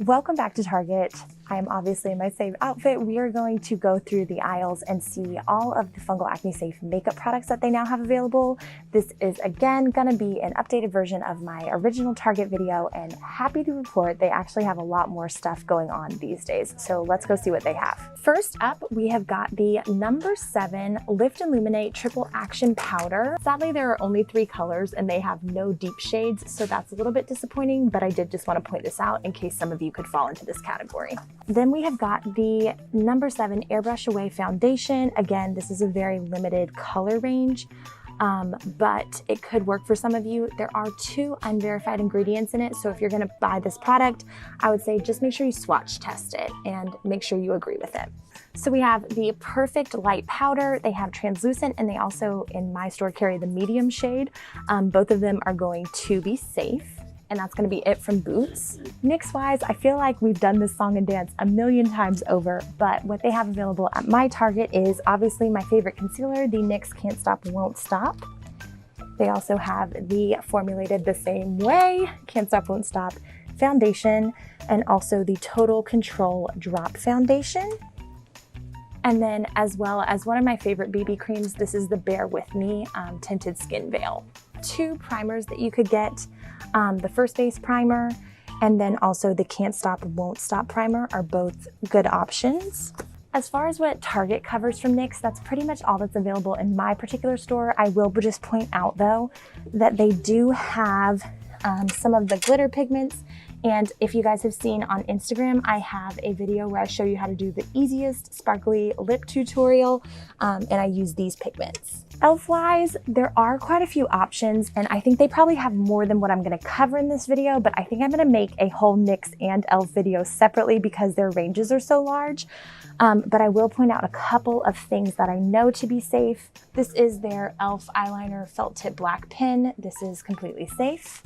Welcome back to Target. I am obviously in my safe outfit. We are going to go through the aisles and see all of the Fungal Acne Safe makeup products that they now have available. This is again gonna be an updated version of my original Target video, and happy to report they actually have a lot more stuff going on these days. So let's go see what they have. First up, we have got the number 7 Lift Illuminate Triple Action Powder. Sadly, there are only 3 colors and they have no deep shades, so that's a little bit disappointing, but I did just want to point this out in case some of you could fall into this category. Then we have got the number 7 Airbrush Away Foundation. Again, this is a very limited color range, but it could work for some of you. There are 2 unverified ingredients in it, so if you're gonna buy this product, I would say just make sure you swatch test it and make sure you agree with it. So we have the Perfect Light Powder. They have translucent, and they also, in my store, carry the medium shade. Both of them are going to be safe. And that's gonna be it from Boots. NYX-wise, I feel like we've done this song and dance a million times over, but what they have available at my Target is obviously my favorite concealer, the NYX Can't Stop Won't Stop. They also have the Formulated the Same Way Can't Stop Won't Stop foundation, and also the Total Control Drop Foundation. And then, as well as one of my favorite BB creams, this is the Bear With Me Tinted Skin Veil. 2 primers that you could get. The First Base Primer and then also the Can't Stop Won't Stop Primer are both good options. As far as what Target covers from NYX, that's pretty much all that's available in my particular store. I will just point out though that they do have some of the glitter pigments, and if you guys have seen on Instagram, I have a video where I show you how to do the easiest sparkly lip tutorial, and I use these pigments. e.l.f.-wise, there are quite a few options, and I think they probably have more than what I'm gonna cover in this video, but I think I'm gonna make a whole NYX and e.l.f. video separately because their ranges are so large. But I will point out a couple of things that I know to be safe. This is their e.l.f. eyeliner felt tip black pen. This is completely safe.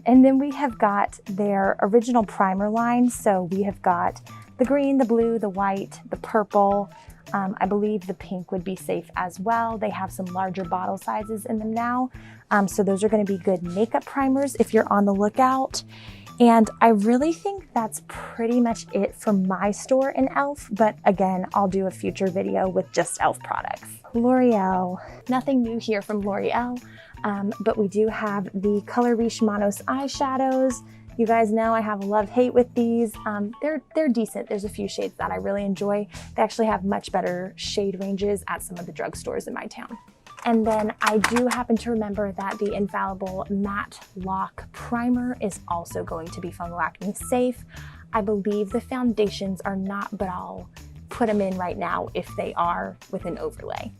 And then we have got their original primer line. So we have got the green, the blue, the white, the purple. I believe the pink would be safe as well. They have some larger bottle sizes in them now. So those are going to be good makeup primers if you're on the lookout. And I really think that's pretty much it for my store in e.l.f. But again, I'll do a future video with just e.l.f. products. L'Oreal, nothing new here from L'Oreal. But we do have the Color Riche Manos eyeshadows. You guys know I have a love-hate with these. They're decent. There's a few shades that I really enjoy. They actually have much better shade ranges at some of the drugstores in my town. And then I do happen to remember that the Infallible Matte Lock Primer is also going to be Fungal Acne safe. I believe the foundations are not, but I'll put them in right now if they are with an overlay.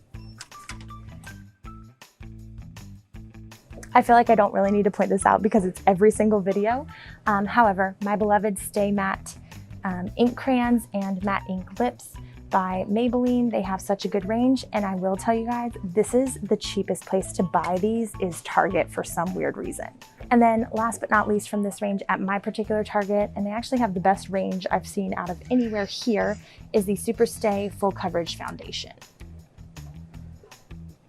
I feel like I don't really need to point this out because it's every single video. However, my beloved Stay Matte ink crayons and matte ink lips by Maybelline. They have such a good range, and I will tell you guys, this is the cheapest place to buy these is Target for some weird reason. And then last but not least from this range at my particular Target, and they actually have the best range I've seen out of anywhere here, is the Super Stay Full Coverage Foundation.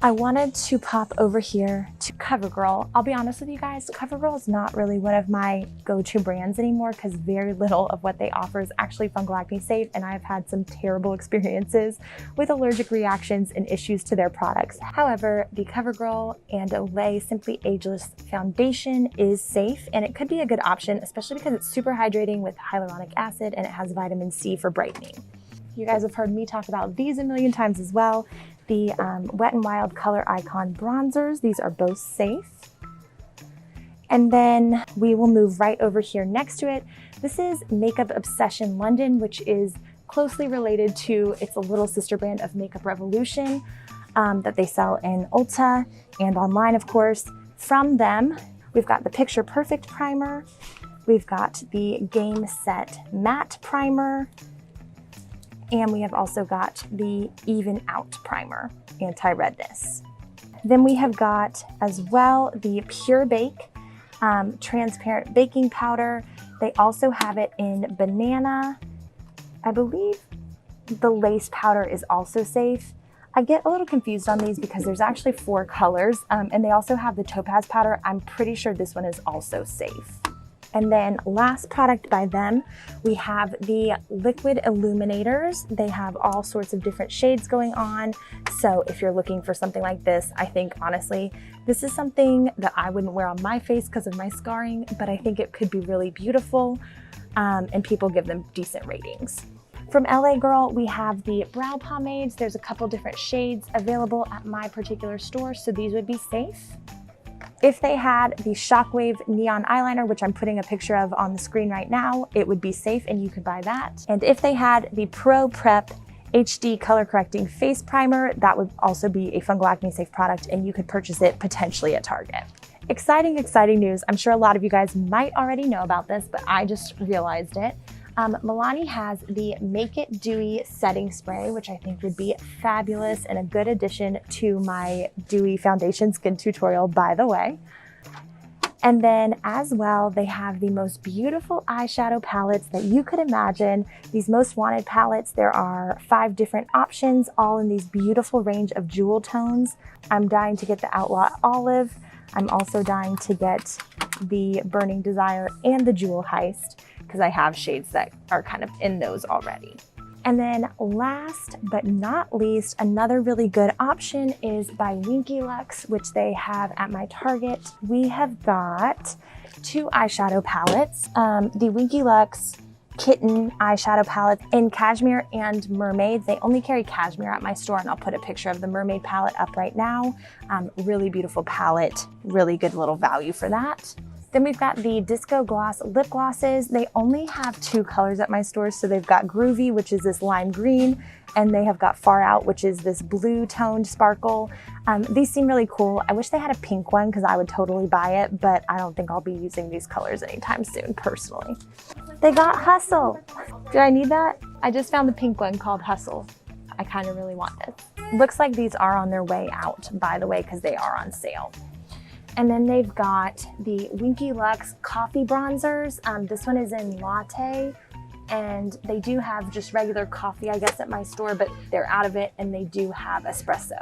I wanted to pop over here to CoverGirl. I'll be honest with you guys, CoverGirl is not really one of my go-to brands anymore because very little of what they offer is actually fungal acne safe, and I've had some terrible experiences with allergic reactions and issues to their products. However, the CoverGirl and Olay Simply Ageless Foundation is safe, and it could be a good option, especially because it's super hydrating with hyaluronic acid and it has vitamin C for brightening. You guys have heard me talk about these a million times as well. The Wet n Wild Color Icon bronzers. These are both safe. And then we will move right over here next to it. This is Makeup Obsession London, which is closely related to, it's a little sister brand of Makeup Revolution that they sell in Ulta and online, of course. From them, we've got the Picture Perfect Primer. We've got the Game Set Matte Primer. And we have also got the Even Out Primer, anti-redness. Then we have got as well the Pure Bake Transparent Baking Powder. They also have it in Banana. I believe the Lace Powder is also safe. I get a little confused on these because there's actually 4 colors, and they also have the Topaz Powder. I'm pretty sure this one is also safe. And then last product by them, we have the liquid illuminators. They have all sorts of different shades going on. So if you're looking for something like this, I think honestly, this is something that I wouldn't wear on my face because of my scarring, but I think it could be really beautiful, and people give them decent ratings. From LA Girl, we have the brow pomades. There's a couple different shades available at my particular store, so these would be safe. If they had the Shockwave Neon Eyeliner, which I'm putting a picture of on the screen right now, it would be safe and you could buy that. And if they had the Pro Prep HD Color Correcting Face Primer, that would also be a fungal acne safe product and you could purchase it potentially at Target. Exciting, exciting news. I'm sure a lot of you guys might already know about this, but I just realized it. Milani has the Make It Dewy Setting Spray, which I think would be fabulous and a good addition to my dewy foundation skin tutorial, by the way. And then as well, they have the most beautiful eyeshadow palettes that you could imagine. These Most Wanted palettes, there are 5 different options, all in these beautiful range of jewel tones. I'm dying to get the Outlaw Olive. I'm also dying to get the Burning Desire and the Jewel Heist, because I have shades that are kind of in those already. And then last but not least, another really good option is by Winky Lux, which they have at my Target. We have got 2 eyeshadow palettes. The Winky Lux Kitten eyeshadow palette in Cashmere and Mermaid. They only carry Cashmere at my store, and I'll put a picture of the Mermaid palette up right now. Really beautiful palette, really good little value for that. Then we've got the Disco Gloss lip glosses. They only have 2 colors at my store. So they've got Groovy, which is this lime green, and they have got Far Out, which is this blue toned sparkle. These seem really cool. I wish they had a pink one because I would totally buy it, but I don't think I'll be using these colors anytime soon, personally. They got Hustle. Do I need that? I just found the pink one called Hustle. I kind of really want this. Looks like these are on their way out, by the way, because they are on sale. And then they've got the Winky Lux coffee bronzers. This one is in Latte, and they do have just regular coffee, I guess, at my store, but they're out of it, and they do have espresso.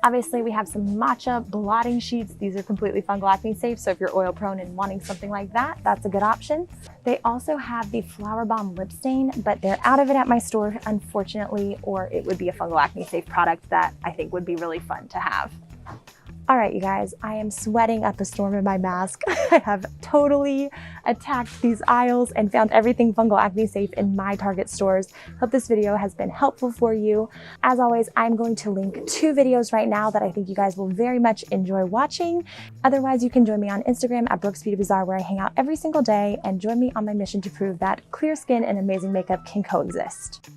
Obviously, we have some matcha blotting sheets. These are completely fungal acne safe, so if you're oil prone and wanting something like that, that's a good option. They also have the Flower Bomb lip stain, but they're out of it at my store, unfortunately, or it would be a fungal acne safe product that I think would be really fun to have. All right, you guys, I am sweating up a storm in my mask. I have totally attacked these aisles and found everything fungal acne safe in my Target stores. Hope this video has been helpful for you. As always, I'm going to link 2 videos right now that I think you guys will very much enjoy watching. Otherwise, you can join me on Instagram at Brooks Beauty Bazaar, where I hang out every single day, and join me on my mission to prove that clear skin and amazing makeup can coexist.